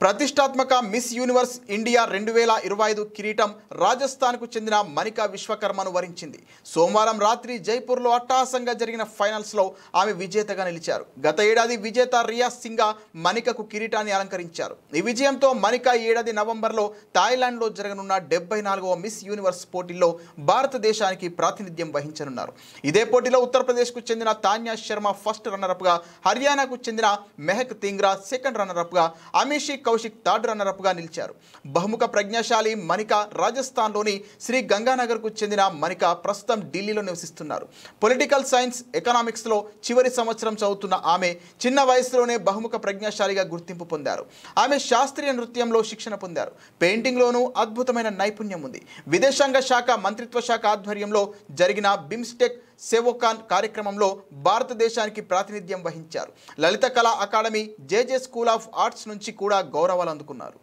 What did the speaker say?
ప్రతిష్టాత్మక miss universe India 2025 కిరీటం రాజస్థాన్కు చెందిన మనికా విశ్వకర్మను వరించింది. సోమవారం రాత్రి జైపూర్లో అట్టహాసంగా జరిగిన ఫైనల్స్లో ఆమె విజేతగా నిలిచారు. గత ఏడాది విజేత రియా సింగా మనికకు కిరీటాన్ని అలంకరించారు. ఈ విజయంతో మనికా ఈ ఏడాది నవంబర్లో థాయిలాండ్లో జరగనున్న 74వ మిస్ యూనివర్స్ పోటీల్లో భారతదేశానికి ప్రాతినిధ్యం వహించనున్నారు. ఇదే పోటీలో ఉత్తరప్రదేశ్కు చెందిన తాన్యా శర్మ ఫస్ట్ రన్నరప్గా, హర్యానాకు చెందిన మెహక్ తింగ్రా సెకండ్ రన్నరప్గా, అమిషి కౌశిక్ థర్డ్ రన్నరప్గా నిలిచారు. బహుముఖ ప్రజ్ఞాశాలి మనికా రాజస్థాన్లోని శ్రీ గంగానగర్కు చెందిన మనికా ప్రస్తుతం ఢిల్లీలో నివసిస్తున్నారు. పొలిటికల్ సైన్స్, ఎకనామిక్స్లో చివరి సంవత్సరం చదువుతున్న ఆమె చిన్న వయసులోనే బహుముఖ ప్రజ్ఞాశాలిగా గుర్తింపు పొందారు. ఆమె శాస్త్రీయ నృత్యంలో శిక్షణ పొందారు. పెయింటింగ్లోనూ అద్భుతమైన నైపుణ్యం ఉంది. విదేశాంగ శాఖ మంత్రిత్వ శాఖ ఆధ్వర్యంలో జరిగిన బిమ్స్టెక్ సేవోకాన్ కార్యక్రమంలో భారతదేశానికి ప్రాతినిధ్యం వహించారు. Lalit Kala Akademi, JJ school of arts నుంచి కూడా గౌరవాలు అందుకున్నారు.